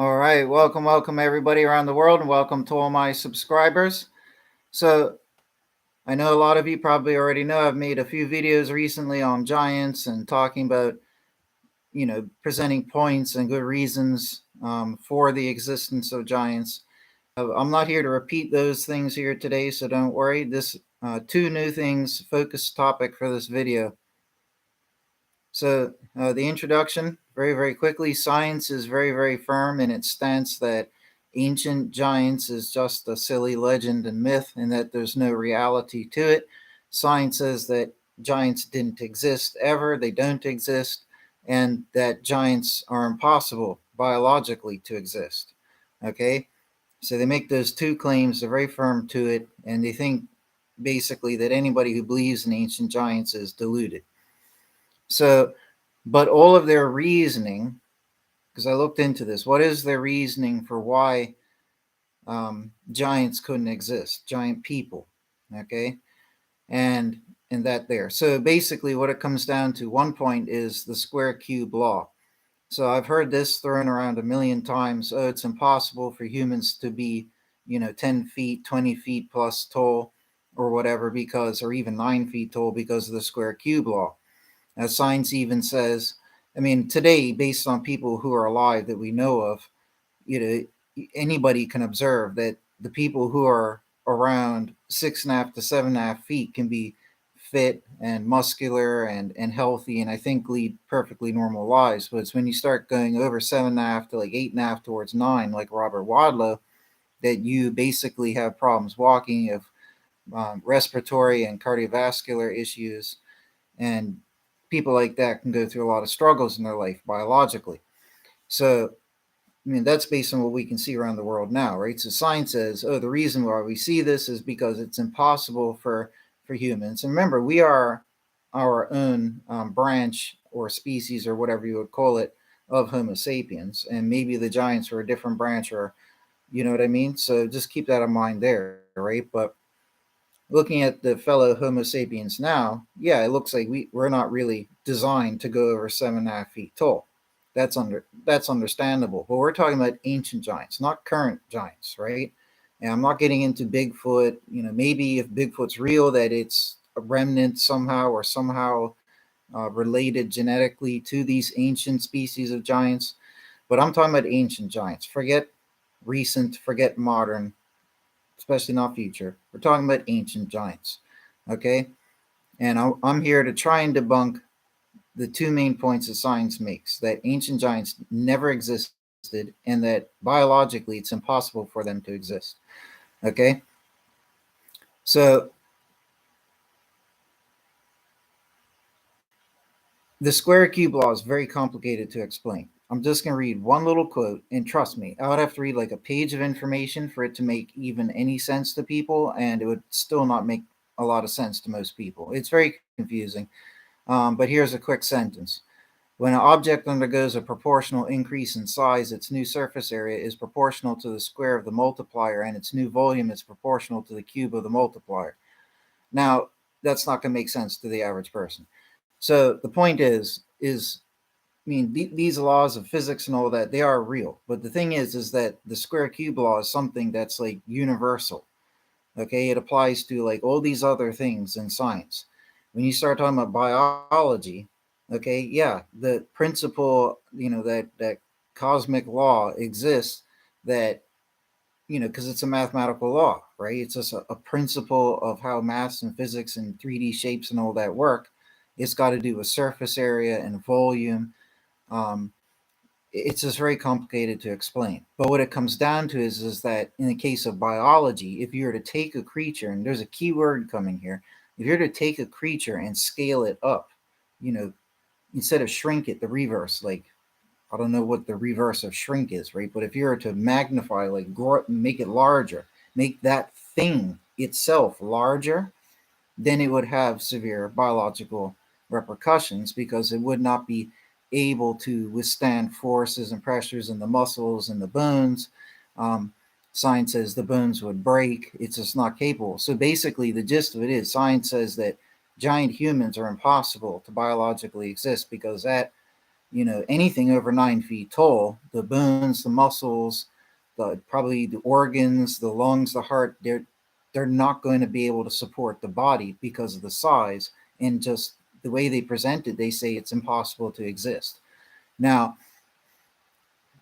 All right, welcome everybody around the world, and welcome to all my subscribers. So, I know a lot of you probably already know I've made a few videos recently on giants and talking about, presenting points and good reasons for the existence of giants. I'm not here to repeat those things here today, so don't worry. This two new things focus topic for this video. So, the introduction, very quickly. Science is very firm in its stance that ancient giants is just a silly legend and myth, and that there's no reality to it. Science says that giants didn't exist ever, they don't exist, and that giants are impossible biologically to exist. Okay? So they make those two claims, they're very firm to it, and they think basically that anybody who believes in ancient giants is deluded. So, but all of their reasoning, because I looked into this, what is their reasoning for why giants couldn't exist, giant people, okay, and that there. So basically, what it comes down to, one point is the square cube law. So I've heard this thrown around a million times. Oh, it's impossible for humans to be, 10 feet, 20 feet plus tall, or whatever, because, or even 9 feet tall, because of the square cube law. As science even says, I mean, today, based on people who are alive that we know of, anybody can observe that the people who are around 6.5 to 7.5 feet can be fit and muscular and healthy, and I think lead perfectly normal lives. But it's when you start going over 7.5 to like 8.5 towards 9, like Robert Wadlow, that you basically have problems walking, of respiratory and cardiovascular issues, and people like that can go through a lot of struggles in their life biologically. So, I mean, that's based on what we can see around the world now, right? So science says, oh, the reason why we see this is because it's impossible for humans. And remember, we are our own branch or species or whatever you would call it of Homo sapiens, and maybe the giants are a different branch, or you know what I mean. So just keep that in mind there, right? But looking at the fellow Homo sapiens now, yeah, it looks like we're not really designed to go over 7.5 feet tall. That's understandable. But we're talking about ancient giants, not current giants, right? And I'm not getting into Bigfoot. Maybe if Bigfoot's real, that it's a remnant somehow, or somehow related genetically to these ancient species of giants. But I'm talking about ancient giants. Forget recent, forget modern, especially not future. We're talking about ancient giants, okay? And I'm here to try and debunk the two main points that science makes: that ancient giants never existed, and that biologically it's impossible for them to exist, okay? So the square cube law is very complicated to explain. I'm just going to read one little quote, and trust me, I would have to read like a page of information for it to make even any sense to people, and it would still not make a lot of sense to most people. It's very confusing. But here's a quick sentence. When an object undergoes a proportional increase in size, its new surface area is proportional to the square of the multiplier, and its new volume is proportional to the cube of the multiplier. Now, that's not going to make sense to the average person. So the point is, I mean, these laws of physics and all that, they are real. But the thing is that the square cube law is something that's like universal. Okay, it applies to like all these other things in science. When you start talking about biology, okay, yeah, the principle, that cosmic law exists, that because it's a mathematical law, right? It's just a principle of how maths and physics and 3D shapes and all that work. It's got to do with surface area and volume. Um, it's just very complicated to explain. But what it comes down to is that in the case of biology, if you were to take a creature, and there's a key word coming here, if you're to take a creature and scale it up, you know, instead of shrink it, the reverse, like I don't know what the reverse of shrink is, right? But if you were to magnify, like grow, make it larger, make that thing itself larger, then it would have severe biological repercussions, because it would not be able to withstand forces and pressures in the muscles and the bones. Um, Science says the bones would break. It's just not capable. So basically, the gist of it is science says that giant humans are impossible to biologically exist, because that anything over 9 feet tall, the bones, the muscles, probably the organs, the lungs, the heart, they're not going to be able to support the body because of the size, and just the way they present it, they say it's impossible to exist. Now,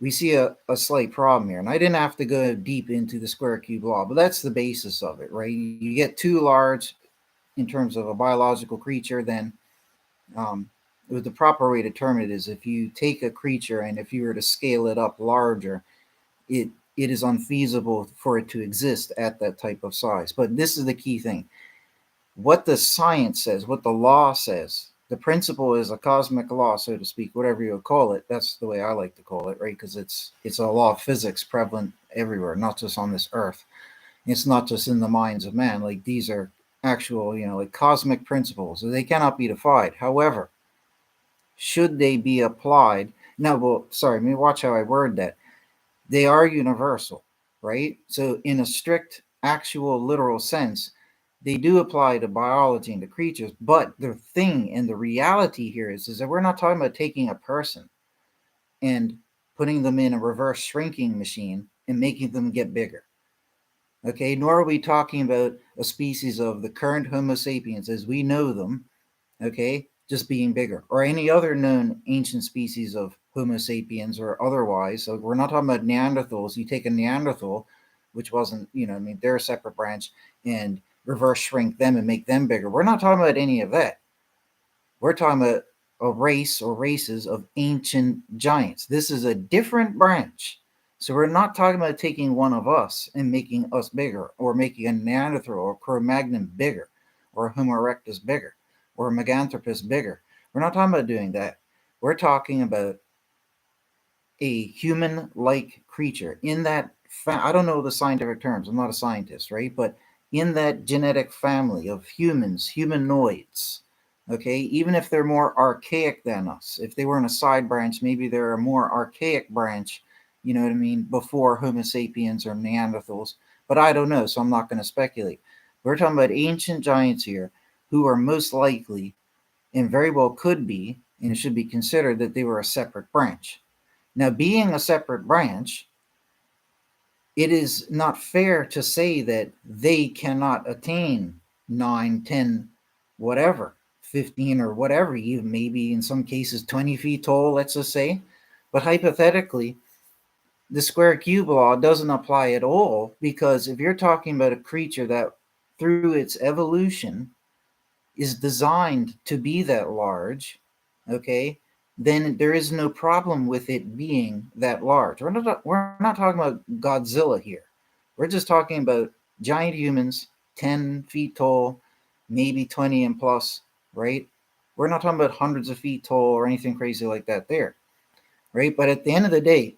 we see a slight problem here, and I didn't have to go deep into the square cube law, but that's the basis of it, right? You get too large in terms of a biological creature, then um, the proper way to term it is, if you take a creature and if you were to scale it up larger, it it is unfeasible for it to exist at that type of size. But this is the key thing: what the science says, what the law says. The principle is a cosmic law, so to speak, whatever you call it. That's the way I like to call it, right? Because it's a law of physics prevalent everywhere, not just on this earth. It's not just in the minds of man. Like, these are actual, like cosmic principles. So they cannot be defied. However, should they be applied? Now, well, sorry, let me watch how I word that. They are universal, right? So, in a strict, actual, literal sense, they do apply to biology and to creatures. But the thing and the reality here is that we're not talking about taking a person and putting them in a reverse shrinking machine and making them get bigger. Okay, nor are we talking about a species of the current Homo sapiens as we know them, okay, just being bigger, or any other known ancient species of Homo sapiens or otherwise. So we're not talking about Neanderthals. You take a Neanderthal, which wasn't, I mean, they're a separate branch, and reverse shrink them and make them bigger. We're not talking about any of that. We're talking about a race or races of ancient giants. This is a different branch. So we're not talking about taking one of us and making us bigger, or making a Neanderthal or Cro-Magnon bigger, or a Homo erectus bigger, or a Meganthropus bigger. We're not talking about doing that. We're talking about a human-like creature in that I don't know the scientific terms. I'm not a scientist, right? But in that genetic family of humans, humanoids, okay, even if they're more archaic than us, if they were in a side branch, maybe they're a more archaic branch, you know what I mean, before Homo sapiens or Neanderthals. But I don't know, so I'm not going to speculate. We're talking about ancient giants here who are most likely, and very well could be, and it should be considered, that they were a separate branch. Now, being a separate branch, it is not fair to say that they cannot attain 9, 10, whatever, 15 or whatever, even maybe in some cases 20 feet tall, let's just say. But hypothetically, the square cube law doesn't apply at all, because if you're talking about a creature that through its evolution is designed to be that large, okay, then there is no problem with it being that large. We're not talking about Godzilla here. We're just talking about giant humans, 10 feet tall, maybe 20 and plus, right? We're not talking about hundreds of feet tall or anything crazy like that there, right? But at the end of the day,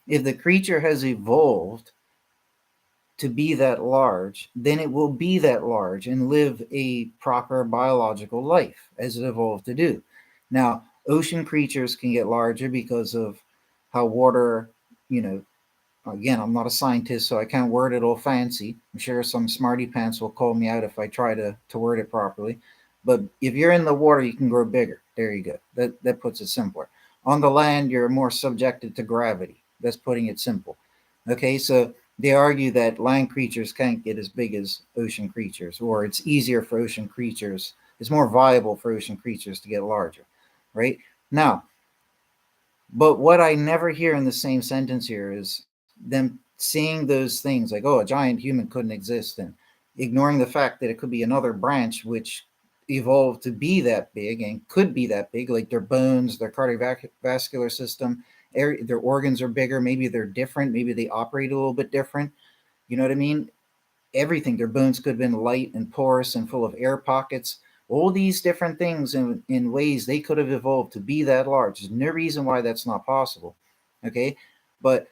if the creature has evolved to be that large, then it will be that large and live a proper biological life as it evolved to do. Now, ocean creatures can get larger because of how water, you know, again, I'm not a scientist, so I can't word it all fancy. I'm sure some smarty pants will call me out if I try to word it properly. But if you're in the water, you can grow bigger. There you go. That puts it simpler. On the land, you're more subjected to gravity. That's putting it simple. Okay, so they argue that land creatures can't get as big as ocean creatures, or it's easier for ocean creatures. It's more viable for ocean creatures to get larger, right? Now, but what I never hear in the same sentence here is them saying those things like, oh, a giant human couldn't exist, and ignoring the fact that it could be another branch which evolved to be that big and could be that big, like their bones, their cardiovascular system, their organs are bigger, maybe they're different, maybe they operate a little bit different. You know what I mean? Everything. Their bones could have been light and porous and full of air pockets. All these different things in ways they could have evolved to be that large. There's no reason why that's not possible. Okay. But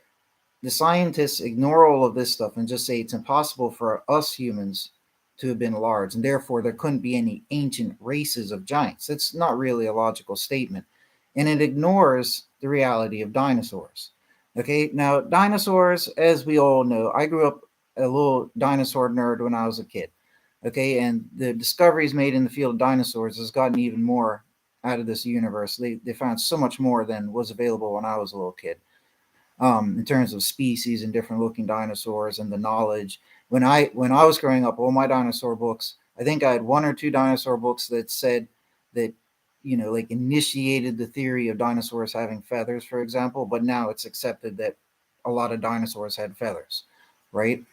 the scientists ignore all of this stuff and just say it's impossible for us humans to have been large, and therefore there couldn't be any ancient races of giants. That's not really a logical statement. And it ignores the reality of dinosaurs. Okay, now dinosaurs, as we all know, I grew up a little dinosaur nerd when I was a kid. Okay, and the discoveries made in the field of dinosaurs has gotten even more out of this universe. They found so much more than was available when I was a little kid, in terms of species and different looking dinosaurs and the knowledge. When I was growing up, all my dinosaur books, I think I had one or two dinosaur books that said that, like initiated the theory of dinosaurs having feathers, for example. But now it's accepted that a lot of dinosaurs had feathers, right?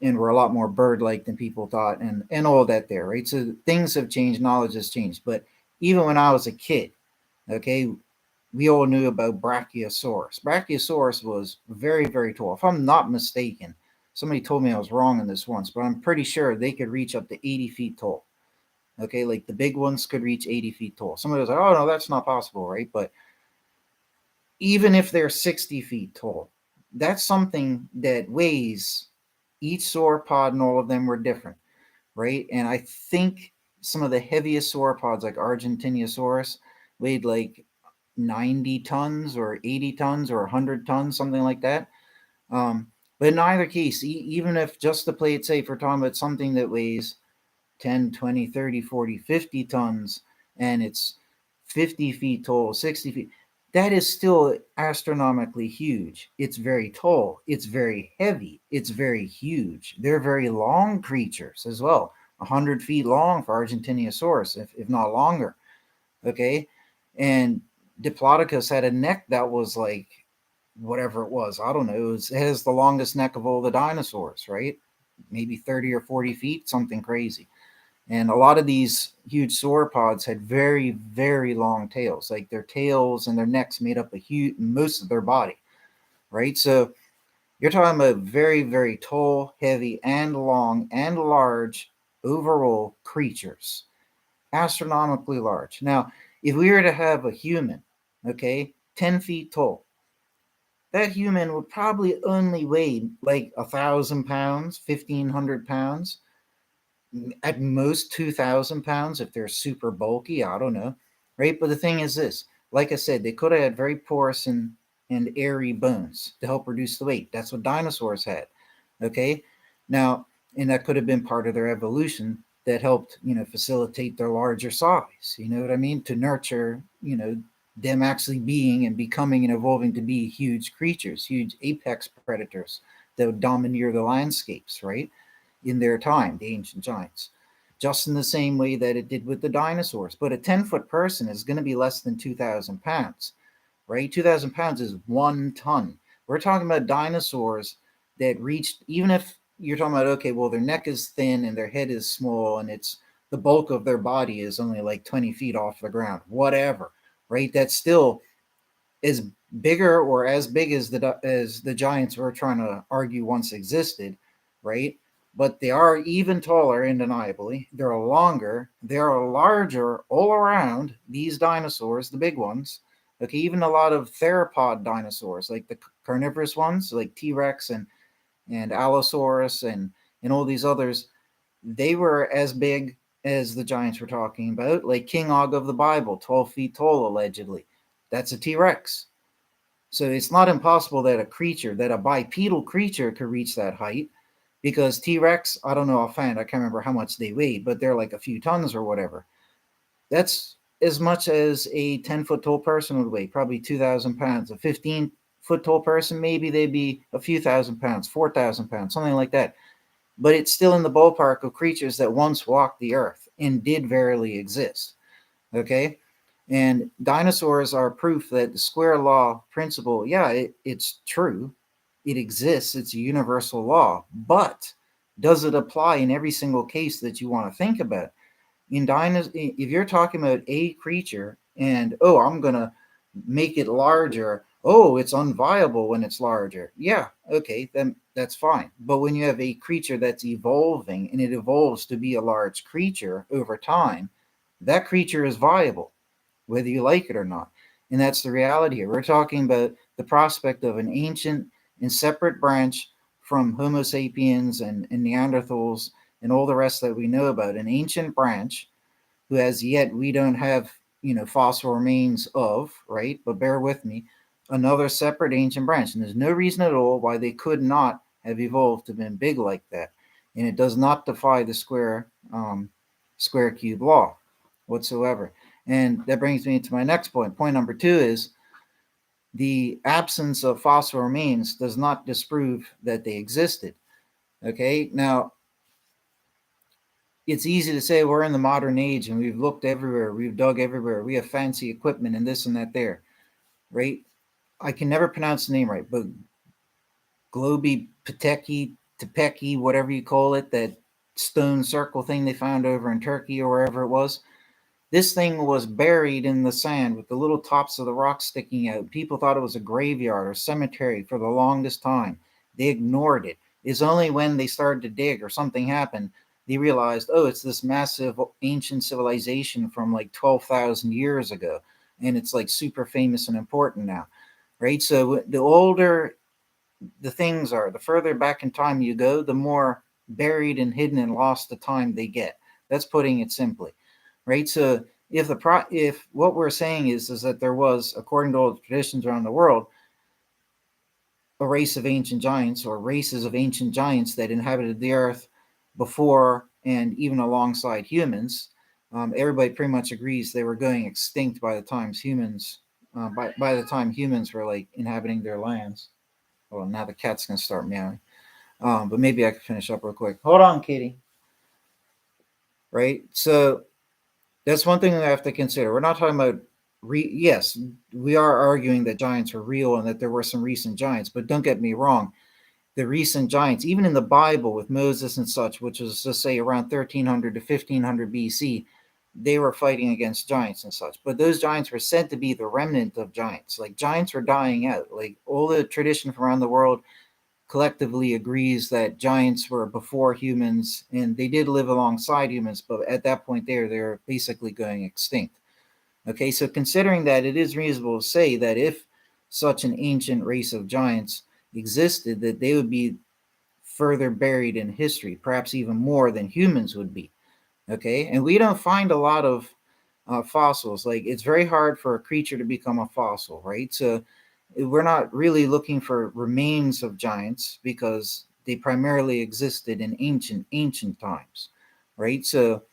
And were a lot more bird-like than people thought, and all that there, right? So things have changed, knowledge has changed. But even when I was a kid, okay, we all knew about Brachiosaurus. Brachiosaurus was very, very tall. If I'm not mistaken, somebody told me I was wrong on this once, but I'm pretty sure they could reach up to 80 feet tall. Okay, like the big ones could reach 80 feet tall. Somebody was like, oh, no, that's not possible, right? But even if they're 60 feet tall, that's something that weighs, each sauropod and all of them were different, right? And I think some of the heaviest sauropods, like Argentinosaurus, weighed like 90 tons or 80 tons or 100 tons, something like that. But in either case, even if, just to play it safe, we're talking about something that weighs 10, 20, 30, 40, 50 tons, and it's 50 feet tall, 60 feet, that is still astronomically huge. It's very tall, it's very heavy, it's very huge. They're very long creatures as well, 100 feet long for Argentinosaurus, if not longer. Okay. And Diplodocus had a neck that was like whatever it was. I don't know. It has the longest neck of all the dinosaurs, right? Maybe 30 or 40 feet, something crazy. And a lot of these huge sauropods had very, very long tails. Like their tails and their necks made up a huge most of their body, right? So you're talking about very, very tall, heavy, and long and large overall creatures, astronomically large. Now, if we were to have a human, okay, 10 feet tall, that human would probably only weigh like 1,000 pounds, 1,500 pounds, at most 2,000 pounds if they're super bulky. I don't know, right? But the thing is this, like I said, they could have had very porous and airy bones to help reduce the weight. That's what dinosaurs had. Okay. Now, and that could have been part of their evolution that helped, facilitate their larger size. You know what I mean? To nurture, them actually being and becoming and evolving to be huge creatures, huge apex predators that would domineer the landscapes, right? In their time, the ancient giants, just in the same way that it did with the dinosaurs. But a 10-foot person is going to be less than 2,000 pounds, right? 2,000 pounds is 1 ton. We're talking about dinosaurs that reached, even if you're talking about, okay, well, their neck is thin and their head is small and it's the bulk of their body is only like 20 feet off the ground, whatever, right? That's still is bigger or as big as the giants we're trying to argue once existed, right? But they are even taller, undeniably. They're longer. They're larger all around. These dinosaurs, the big ones, okay, even a lot of theropod dinosaurs, like the carnivorous ones, like T Rex and Allosaurus and all these others, they were as big as the giants we're talking about, like King Og of the Bible, 12 feet tall, allegedly. That's a T Rex. So it's not impossible that that a bipedal creature could reach that height, because T Rex, I don't know offhand, I can't remember how much they weigh, but they're like a few tons or whatever. That's as much as a 10-foot tall person would weigh, probably 2,000 pounds. A 15-foot tall person, maybe they'd be a few thousand pounds, 4,000 pounds, something like that. But it's still in the ballpark of creatures that once walked the earth and did verily exist. Okay? And dinosaurs are proof that the square law principle, yeah, it's true. It exists. It's a universal law. But does it apply in every single case that you want to think about? If you're talking about a creature and, oh, I'm going to make it larger, oh, it's unviable when it's larger. Yeah, okay, then that's fine. But when you have a creature that's evolving and it evolves to be a large creature over time, that creature is viable whether you like it or not. And that's the reality here. We're talking about the prospect of an ancient and separate branch from Homo sapiens and Neanderthals and all the rest that we know about, an ancient branch who as yet we don't have, fossil remains of, right? But bear with me, another separate ancient branch. And there's no reason at all why they could not have evolved to been big like that. And it does not defy the square cube law whatsoever. And that brings me to my next point. Point number 2 is the absence of fossil remains does not disprove that they existed. Okay, now it's easy to say we're in the modern age and we've looked everywhere, we've dug everywhere, we have fancy equipment and this and that there, right? I can never pronounce the name right, but Globy Pateki, Tepeki, whatever you call it, that stone circle thing they found over in Turkey or wherever it was. This thing was buried in the sand with the little tops of the rocks sticking out. People thought it was a graveyard or cemetery for the longest time. They ignored it. It's only when they started to dig or something happened, they realized, oh, it's this massive ancient civilization from like 12,000 years ago. And it's like super famous and important now, right? So the older the things are, the further back in time you go, the more buried and hidden and lost to time they get. That's putting it simply, right? So if what we're saying is that there was, according to all the traditions around the world, a race of ancient giants or races of ancient giants that inhabited the earth before and even alongside humans, everybody pretty much agrees they were going extinct by the time humans were like inhabiting their lands. Well, now the cat's gonna start meowing. But maybe I can finish up real quick. Hold on, Kitty. Right. So that's one thing we have to consider. We're not talking about yes, we are arguing that giants are real and that there were some recent giants, but don't get me wrong. The recent giants, even in the Bible with Moses and such, which was let's say around 1300 to 1500 BC, they were fighting against giants and such. But those giants were said to be the remnant of giants. Like giants were dying out. Like all the tradition from around the world collectively agrees that giants were before humans and they did live alongside humans, but at that point they're basically going extinct. Okay, so considering that, it is reasonable to say that if such an ancient race of giants existed, that they would be further buried in history, perhaps even more than humans would be. Okay, and we don't find a lot of fossils. Like it's very hard for a creature to become a fossil, right? So we're not really looking for remains of giants because they primarily existed in ancient times, right? So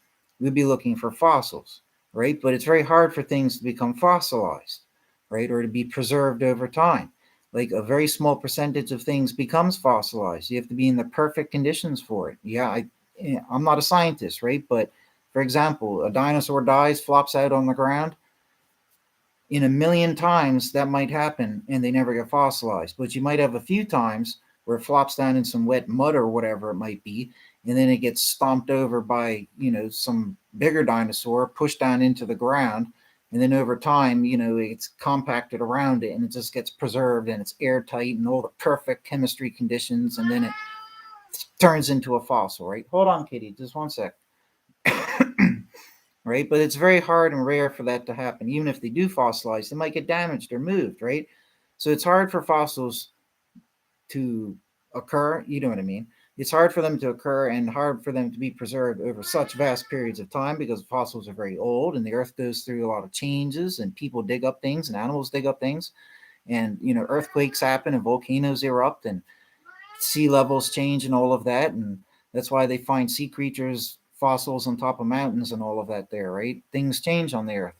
we'd be looking for fossils, right? But it's very hard for things to become fossilized, right, or to be preserved over time. Like a very small percentage of things becomes fossilized. You have to be in the perfect conditions for it. I'm not a scientist, right? But for example, a dinosaur dies, flops out on the ground, in a million times that might happen and they never get fossilized. But you might have a few times where it flops down in some wet mud or whatever it might be, and then it gets stomped over by, some bigger dinosaur, pushed down into the ground, and then over time, it's compacted around it and it just gets preserved and it's airtight and all the perfect chemistry conditions, and then it turns into a fossil, right? Hold on, Kitty, just one sec. Right? But it's very hard and rare for that to happen. Even if they do fossilize, they might get damaged or moved, right? So it's hard for fossils to occur. You know what I mean? It's hard for them to occur and hard for them to be preserved over such vast periods of time because fossils are very old and the earth goes through a lot of changes and people dig up things and animals dig up things. And, earthquakes happen and volcanoes erupt and sea levels change and all of that. And that's why they find sea creatures, fossils on top of mountains and all of that there, right? Things change on the earth.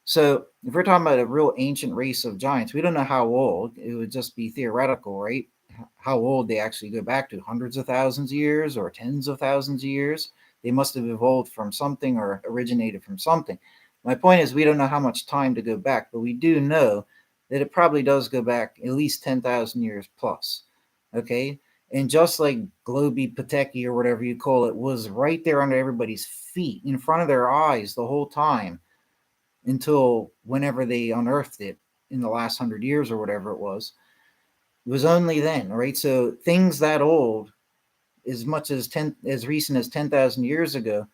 So if we're talking about a real ancient race of giants, we don't know how old. It would just be theoretical, right? How old they actually go back to, hundreds of thousands of years or tens of thousands of years. They must have evolved from something or originated from something. My point is, we don't know how much time to go back, but we do know that it probably does go back at least 10,000 years plus. Okay. And just like Globy Pateki or whatever you call it was right there under everybody's feet, in front of their eyes the whole time until whenever they unearthed it in the last 100 years or whatever it was only then, right? So things that old, as much as recent as 10,000 years ago,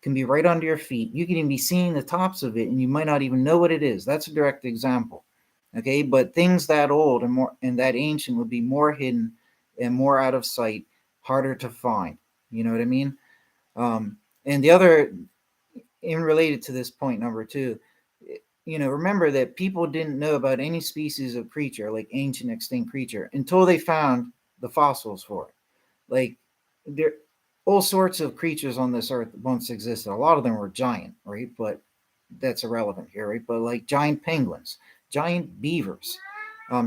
can be right under your feet. You can even be seeing the tops of it, and you might not even know what it is. That's a direct example. Okay, but things that old and that ancient would be more hidden and more out of sight, harder to find. You know what I mean? And the other, in related to this point number 2, remember that people didn't know about any species of creature like ancient extinct creature until they found the fossils for it. Like there all sorts of creatures on this earth once existed. A lot of them were giant, right? But that's irrelevant here, right? But like giant penguins, giant beavers,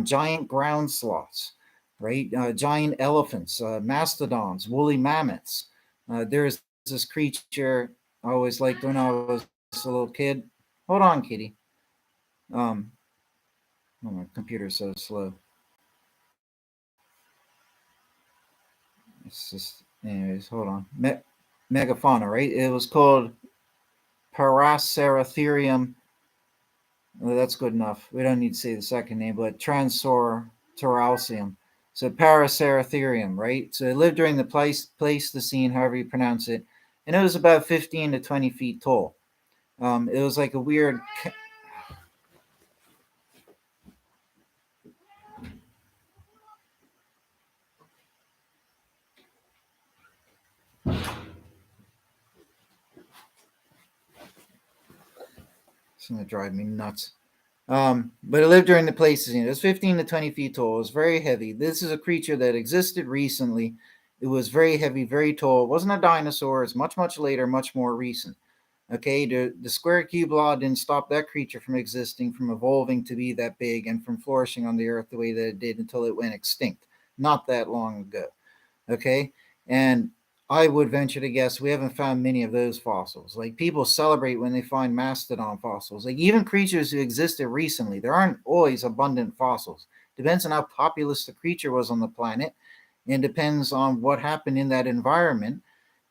giant ground sloths, right? Giant elephants, mastodons, woolly mammoths. There's this creature I always liked when I was a little kid. Hold on, kitty. Um, oh, my computer's so slow. It's just, anyways, hold on. Megafauna, right? It was called Paraceratherium. Well, that's good enough. We don't need to say the second name, but Transortoralcium. So Paraceratherium, right? So it lived during the Pleistocene, however you pronounce it, and it was about 15 to 20 feet tall. It was like a weird. It's gonna drive me nuts. But it lived during the Pleistocene. It was 15 to 20 feet tall. It was very heavy. This is a creature that existed recently. It was very heavy, very tall. It wasn't a dinosaur. It's much, much later, much more recent. Okay, the square cube law didn't stop that creature from existing, from evolving to be that big, and from flourishing on the earth the way that it did until it went extinct. Not that long ago. Okay, and I would venture to guess we haven't found many of those fossils. Like people celebrate when they find mastodon fossils. Like even creatures who existed recently, there aren't always abundant fossils. Depends on how populous the creature was on the planet, and depends on what happened in that environment.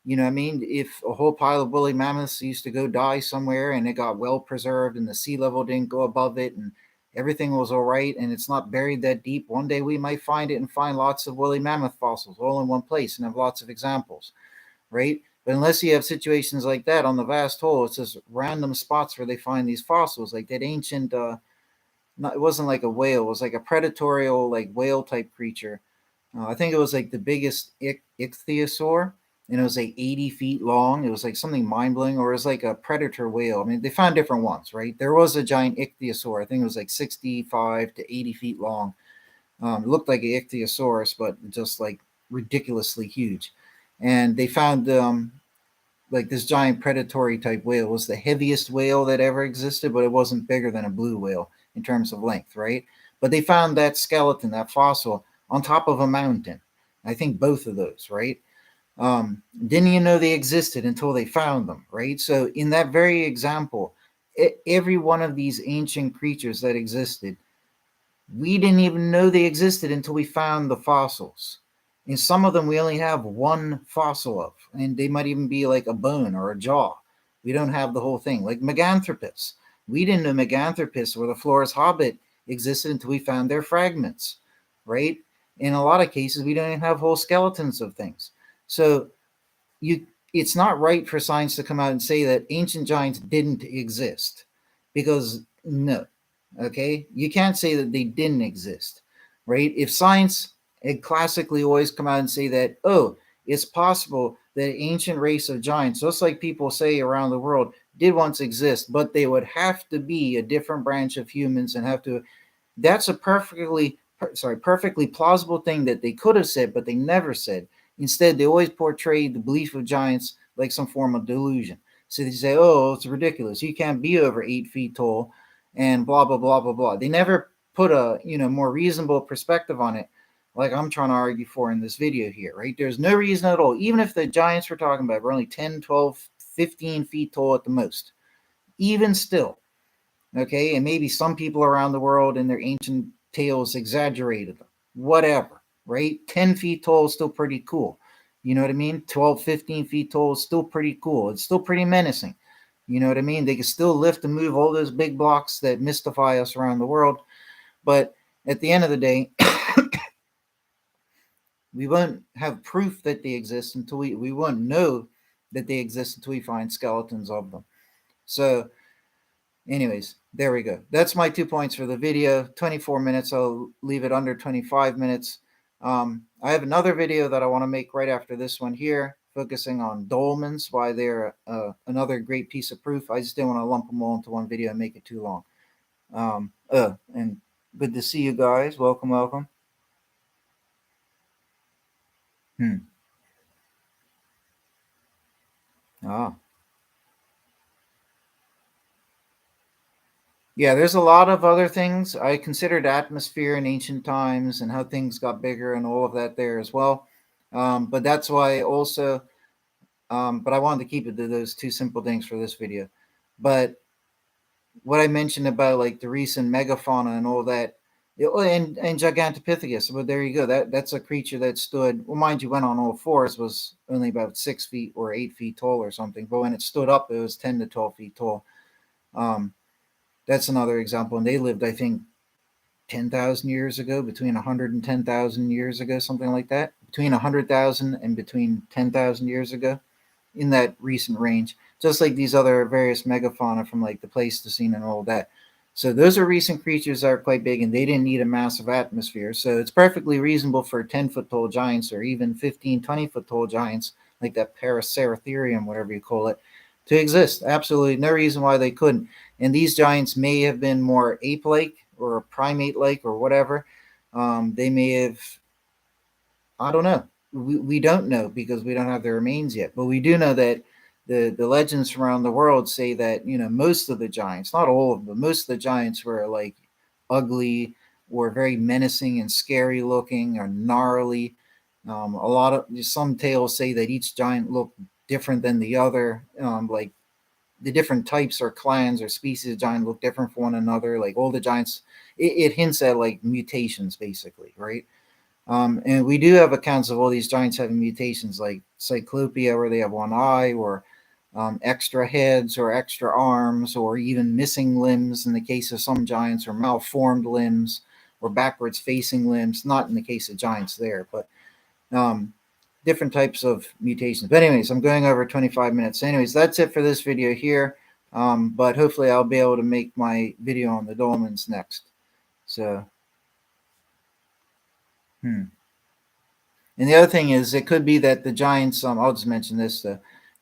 You know what I mean? If a whole pile of woolly mammoths used to go die somewhere and it got well preserved and the sea level didn't go above it and everything was all right and it's not buried that deep, one day we might find it and find lots of woolly mammoth fossils all in one place and have lots of examples, right? But unless you have situations like that on the vast whole, it's just random spots where they find these fossils, like that ancient, not, it wasn't like a whale, it was like a predatorial, like whale type creature. I think it was like the biggest ichthyosaur, and it was like 80 feet long. It was like something mind blowing, or it was like a predator whale. I mean, they found different ones, right? There was a giant ichthyosaur. I think it was like 65 to 80 feet long. It looked like an ichthyosaurus, but just like ridiculously huge. And they found like this giant predatory type whale. It was the heaviest whale that ever existed, but it wasn't bigger than a blue whale in terms of length, right? But they found that skeleton, that fossil, on top of a mountain. I think both of those, right? Didn't even know they existed until they found them, right? So in that very example, every one of these ancient creatures that existed, we didn't even know they existed until we found the fossils. And some of them we only have one fossil of, and they might even be like a bone or a jaw. We don't have the whole thing. Like Meganthropus. We didn't know Meganthropus or the Flores hobbit existed until we found their fragments, right? In a lot of cases, we don't even have whole skeletons of things. So you it's not right for science to come out and say that ancient giants didn't exist, because no, okay, you can't say that they didn't exist, right? If science had classically always come out and say that, oh, it's possible that ancient race of giants, just like people say around the world, did once exist, but they would have to be a different branch of humans and have to, that's a perfectly plausible thing that they could have said, but they never said. Instead, they always portrayed the belief of giants like some form of delusion. So they say, "Oh, it's ridiculous. You can't be over 8 feet tall," and blah blah blah blah blah. They never put a more reasonable perspective on it, like I'm trying to argue for in this video here. Right? There's no reason at all. Even if the giants we're talking about were only 10, 12, 15 feet tall at the most, even still, okay, and maybe some people around the world in their ancient tales exaggerated them, whatever, right? 10 feet tall is still pretty cool. You know what I mean? 12, 15 feet tall is still pretty cool. It's still pretty menacing. You know what I mean? They can still lift and move all those big blocks that mystify us around the world. But at the end of the day, we won't have proof that they exist until we won't know that they exist until we find skeletons of them. So anyways, there we go. That's my 2 points for the video. 24 minutes. I'll leave it under 25 minutes. I have another video that I want to make right after this one here, focusing on dolmens, why they're another great piece of proof. I just didn't want to lump them all into one video and make it too long. And good to see you guys. Welcome, welcome. Hmm. Ah. Yeah, there's a lot of other things. I considered atmosphere in ancient times and how things got bigger and all of that there as well. But that's why also, but I wanted to keep it to those two simple things for this video. But what I mentioned about like the recent megafauna and all that, and Gigantopithecus. But there you go. That's a creature that stood. Well, mind you, went on all fours, was only about 6 feet or 8 feet tall or something. But when it stood up, it was 10 to 12 feet tall. Um, that's another example. And they lived, I think, 10,000 years ago, between 110,000 years ago, something like that. Between 100,000 and between 10,000 years ago, in that recent range, just like these other various megafauna from like the Pleistocene and all that. So those are recent creatures that are quite big, and they didn't need a massive atmosphere. So it's perfectly reasonable for 10-foot tall giants or even 15, 20-foot tall giants like that Paraceratherium, whatever you call it, to exist. Absolutely no reason why they couldn't. And these giants may have been more ape-like or primate-like or whatever. They may have, I don't know. We don't know because we don't have their remains yet. But we do know that the legends from around the world say that, most of the giants, not all of them, most of the giants were like ugly or very menacing and scary looking or gnarly. A lot of some tales say that each giant looked different than the other. Like the different types or clans or species of giant look different from one another. Like all the giants, it hints at like mutations, basically, right? And we do have accounts of all these giants having mutations, like Cyclopia, where they have one eye, or extra heads, or extra arms, or even missing limbs in the case of some giants, or malformed limbs, or backwards facing limbs. Not in the case of giants there, but um, different types of mutations. But anyways, I'm going over 25 minutes. Anyways, that's it for this video here. But hopefully I'll be able to make my video on the dolmens next. So, hmm. And the other thing is, it could be that the giants. I'll just mention this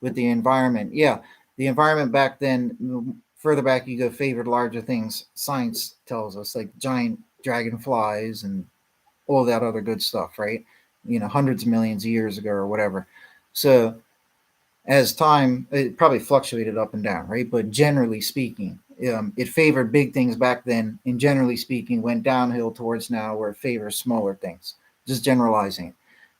with the environment. Yeah, the environment back then. Further back you go, favored larger things. Science tells us, like giant dragonflies and all that other good stuff, right? Hundreds of millions of years ago or whatever. So as time, it probably fluctuated up and down, right? But generally speaking, it favored big things back then, and generally speaking, went downhill towards now, where it favors smaller things. Just generalizing,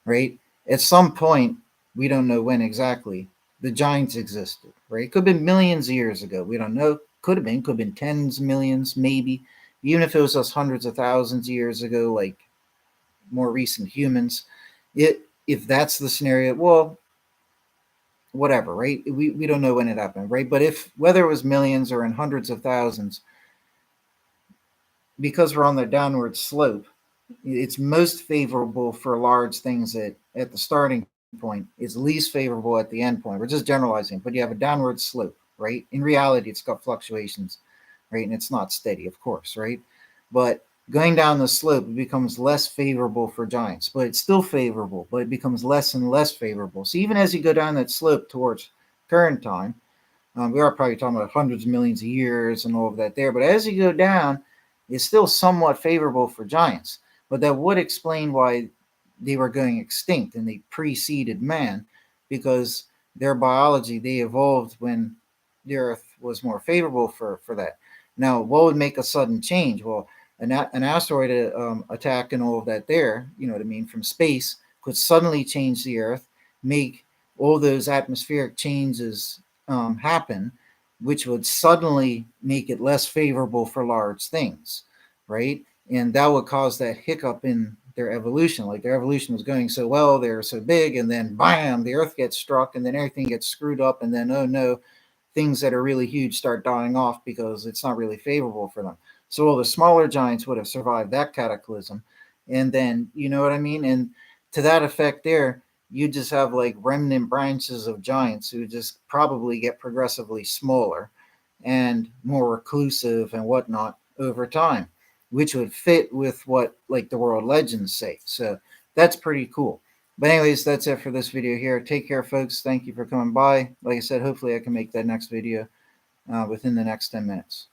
right? At some point, we don't know when exactly, the giants existed, right? Could have been millions of years ago. We don't know. Could have been tens of millions, maybe. Even if it was us hundreds of thousands of years ago, like more recent humans. If that's the scenario, well, whatever, right? We don't know when it happened, right? But if whether it was millions or in hundreds of thousands, because we're on the downward slope, it's most favorable for large things at the starting point. It's least favorable at the end point. We're just generalizing, but you have a downward slope, right? In reality, it's got fluctuations, right? And it's not steady, of course, right? But going down the slope, it becomes less favorable for giants, but it's still favorable, but it becomes less and less favorable. So even as you go down that slope towards current time, we are probably talking about hundreds of millions of years and all of that there. But as you go down, it's still somewhat favorable for giants. But that would explain why they were going extinct and they preceded man, because their biology, they evolved when the Earth was more favorable for that. Now, what would make a sudden change? Well, an asteroid attack and all of that there, you know what I mean, from space could suddenly change the Earth, make all those atmospheric changes happen, which would suddenly make it less favorable for large things, right? And that would cause that hiccup in their evolution. Like their evolution was going so well, they're so big, and then bam, the Earth gets struck, and then everything gets screwed up, and then oh no, things that are really huge start dying off because it's not really favorable for them. So all the smaller giants would have survived that cataclysm, and then you know what I mean. And to that effect, there you just have like remnant branches of giants who just probably get progressively smaller and more reclusive and whatnot over time, which would fit with what like the world legends say. So that's pretty cool. But anyways, that's it for this video here. Take care, folks. Thank you for coming by. Like I said, hopefully I can make that next video within the next 10 minutes.